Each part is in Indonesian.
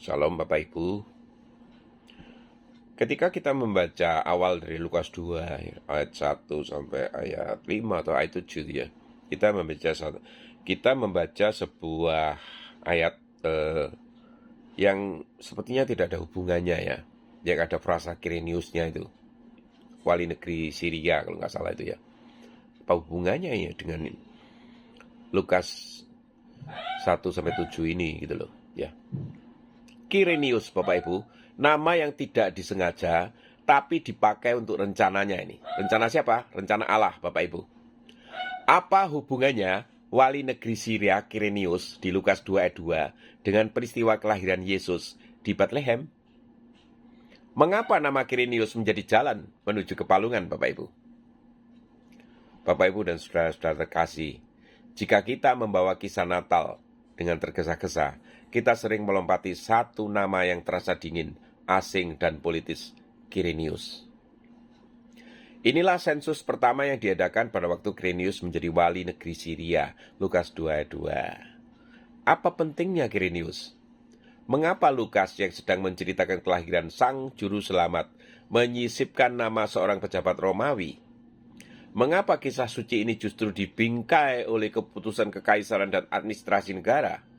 Shalom Bapak Ibu. Ketika kita membaca awal dari Lukas 2 ayat 1 sampai ayat 5 atau ayat 7 ya. Kita membaca sebuah ayat yang sepertinya tidak ada hubungannya ya. Yang ada frasa Kireniusnya itu. Wali negeri Syria kalau nggak salah itu ya. Apa hubungannya ya dengan Lukas 1 sampai 7 ini gitu loh ya. Kirenius Bapak Ibu, nama yang tidak disengaja tapi dipakai untuk rencananya ini. Rencana siapa? Rencana Allah Bapak Ibu. Apa hubungannya wali negeri Syria Kirenius di Lukas 2 ayat 2 dengan peristiwa kelahiran Yesus di Bethlehem? Mengapa nama Kirenius menjadi jalan menuju ke Palungan Bapak Ibu? Bapak Ibu dan saudara-saudara terkasih, jika kita membawa kisah Natal dengan tergesa-gesa, kita sering melompati satu nama yang terasa dingin, asing, dan politis, Kirenius. Inilah sensus pertama yang diadakan pada waktu Kirenius menjadi wali negeri Syria, Lukas 2 ayat 2. Apa pentingnya Kirenius? Mengapa Lukas yang sedang menceritakan kelahiran sang juru selamat menyisipkan nama seorang pejabat Romawi? Mengapa kisah suci ini justru dibingkai oleh keputusan kekaisaran dan administrasi negara?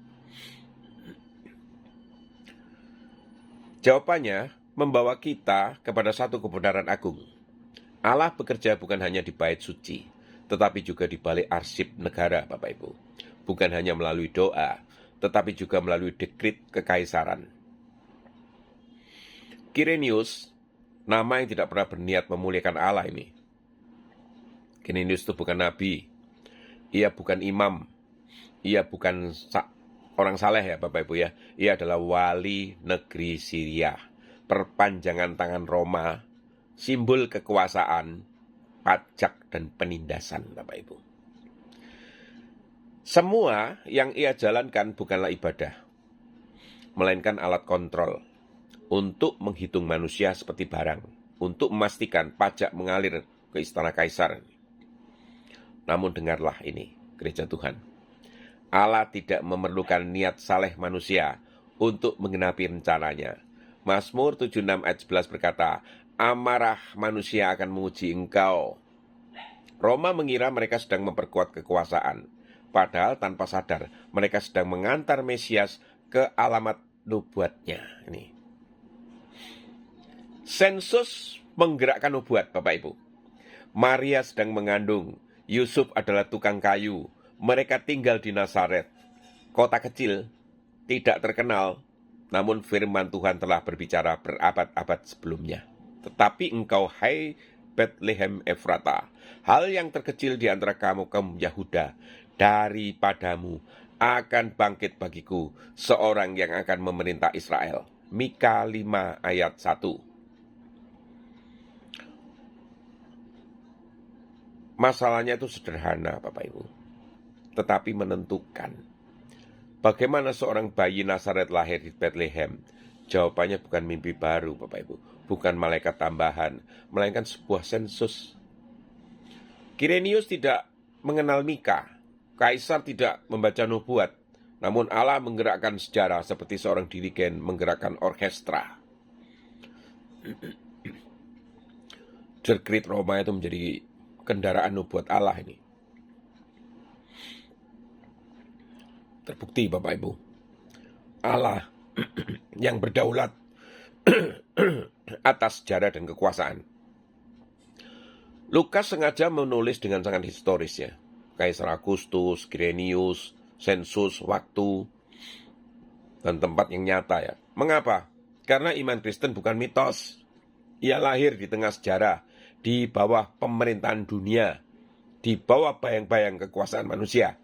Jawabannya membawa kita kepada satu kebenaran agung. Allah bekerja bukan hanya di bait suci, tetapi juga di balik arsip negara, Bapak Ibu. Bukan hanya melalui doa, tetapi juga melalui dekrit kekaisaran. Kirenius, nama yang tidak pernah berniat memuliakan Allah ini. Kirenius itu bukan nabi, ia bukan imam, ia bukan orang saleh ya Bapak Ibu ya. Ia adalah wali negeri Syria, perpanjangan tangan Roma, simbol kekuasaan, pajak dan penindasan Bapak Ibu. Semua yang ia jalankan bukanlah ibadah, melainkan alat kontrol untuk menghitung manusia seperti barang, untuk memastikan pajak mengalir ke istana kaisar. Namun dengarlah ini, gereja Tuhan. Allah tidak memerlukan niat saleh manusia untuk menggenapi rencananya. Mazmur 76 ayat 11 berkata, amarah manusia akan menguji engkau. Roma mengira mereka sedang memperkuat kekuasaan, padahal tanpa sadar mereka sedang mengantar Mesias ke alamat nubuatnya. Ini. Sensus menggerakkan nubuat, Bapak Ibu. Maria sedang mengandung, Yusuf adalah tukang kayu. Mereka tinggal di Nazaret, kota kecil, tidak terkenal, namun firman Tuhan telah berbicara berabad-abad sebelumnya. Tetapi engkau, hai Bethlehem Efrata, hal yang terkecil di antara kaum Yahuda, daripadamu akan bangkit bagiku seorang yang akan memerintah Israel. Mika 5 ayat 1. Masalahnya itu sederhana Bapak Ibu, tetapi menentukan. Bagaimana seorang bayi Nazaret lahir di Bethlehem? Jawabannya bukan mimpi baru, Bapak Ibu. Bukan malaikat tambahan, melainkan sebuah sensus. Kirenius tidak mengenal Mika. Kaisar tidak membaca nubuat. Namun Allah menggerakkan sejarah seperti seorang dirigen menggerakkan orkestra. Dekrit Roma itu menjadi kendaraan nubuat Allah ini. Terbukti Bapak Ibu, Allah yang berdaulat atas sejarah dan kekuasaan. Lukas sengaja menulis dengan sangat historis ya. Kaisar Augustus, Kirenius, sensus, waktu, dan tempat yang nyata ya. Mengapa? Karena iman Kristen bukan mitos. Ia lahir di tengah sejarah, di bawah pemerintahan dunia, di bawah bayang-bayang kekuasaan manusia.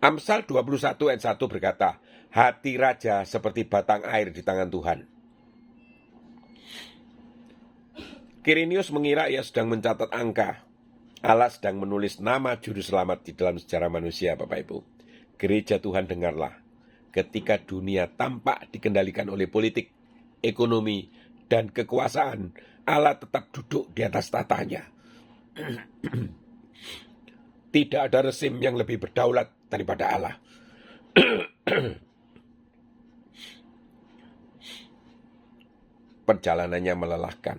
Amsal 21 ayat 1 berkata, hati raja seperti batang air di tangan Tuhan. Kirenius mengira ia sedang mencatat angka. Allah sedang menulis nama juru selamat di dalam sejarah manusia, Bapak Ibu. Gereja Tuhan dengarlah. Ketika dunia tampak dikendalikan oleh politik, ekonomi, dan kekuasaan, Allah tetap duduk di atas tatanya. Tidak ada rezim yang lebih berdaulat daripada Allah. perjalanannya melelahkan,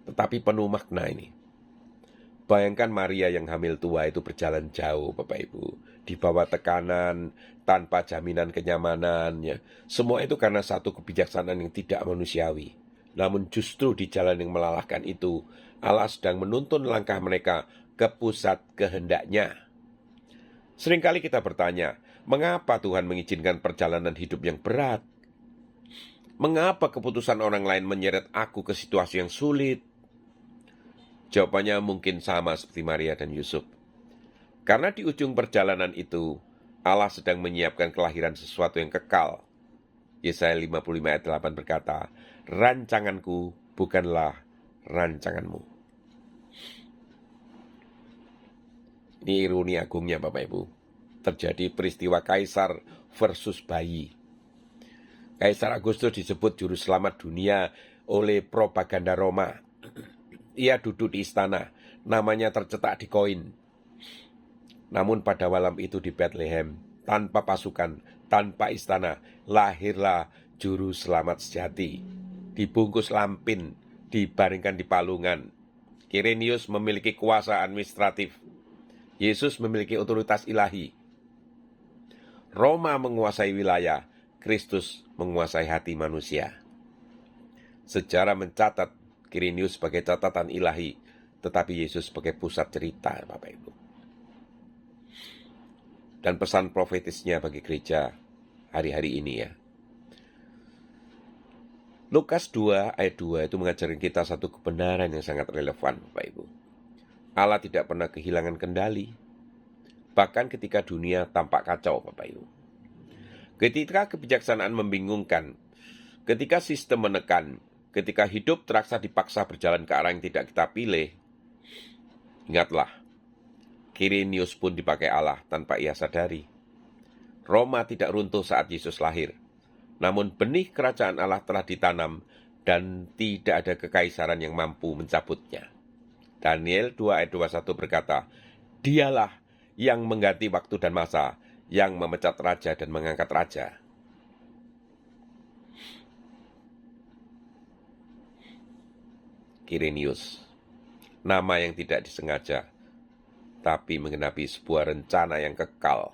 tetapi penuh makna ini. Bayangkan Maria yang hamil tua itu berjalan jauh, Bapak Ibu, di bawah tekanan, tanpa jaminan kenyamanan, ya. Semua itu karena satu kebijaksanaan yang tidak manusiawi. Namun justru di jalan yang melelahkan itu, Allah sedang menuntun langkah mereka ke pusat kehendaknya. Seringkali kita bertanya, mengapa Tuhan mengizinkan perjalanan hidup yang berat? Mengapa keputusan orang lain menyeret aku ke situasi yang sulit? Jawabannya mungkin sama seperti Maria dan Yusuf. Karena di ujung perjalanan itu, Allah sedang menyiapkan kelahiran sesuatu yang kekal. Yesaya 55 ayat 8 berkata, rancanganku bukanlah rancanganmu. Ini ironi agungnya Bapak Ibu. Terjadi peristiwa kaisar versus bayi. Kaisar Agustus disebut juru selamat dunia oleh propaganda Roma. Ia duduk di istana, namanya tercetak di koin. Namun pada malam itu di Bethlehem, tanpa pasukan, tanpa istana, lahirlah juru selamat sejati. Dibungkus lampin, dibaringkan di palungan. Kirenius memiliki kuasa administratif. Yesus memiliki otoritas ilahi. Roma menguasai wilayah, Kristus menguasai hati manusia. Sejarah mencatat Kirenius sebagai catatan ilahi, tetapi Yesus sebagai pusat cerita, Bapak Ibu. Dan pesan profetisnya bagi gereja hari-hari ini ya. Lukas 2 ayat 2 itu mengajarkan kita satu kebenaran yang sangat relevan, Bapak Ibu. Allah tidak pernah kehilangan kendali, bahkan ketika dunia tampak kacau, Bapak Ibu. Ketika kebijaksanaan membingungkan, ketika sistem menekan, ketika hidup terasa dipaksa berjalan ke arah yang tidak kita pilih, ingatlah, Kirenius pun dipakai Allah tanpa ia sadari. Roma tidak runtuh saat Yesus lahir, namun benih kerajaan Allah telah ditanam dan tidak ada kekaisaran yang mampu mencabutnya. Daniel 2 ayat 21 berkata, dialah yang mengganti waktu dan masa, yang memecat raja dan mengangkat raja. Kirenius, nama yang tidak disengaja, tapi menggenapi sebuah rencana yang kekal.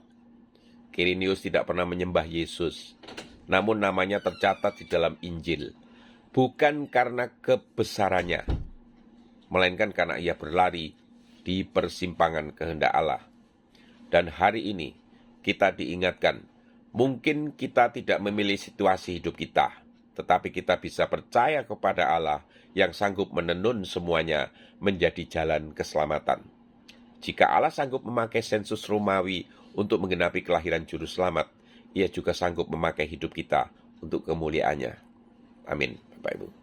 Kirenius tidak pernah menyembah Yesus, namun namanya tercatat di dalam Injil, bukan karena kebesarannya, melainkan karena ia berlari di persimpangan kehendak Allah. Dan hari ini kita diingatkan, mungkin kita tidak memilih situasi hidup kita, tetapi kita bisa percaya kepada Allah yang sanggup menenun semuanya menjadi jalan keselamatan. Jika Allah sanggup memakai sensus Romawi untuk menggenapi kelahiran juru selamat, ia juga sanggup memakai hidup kita untuk kemuliaannya. Amin, Bapak Ibu.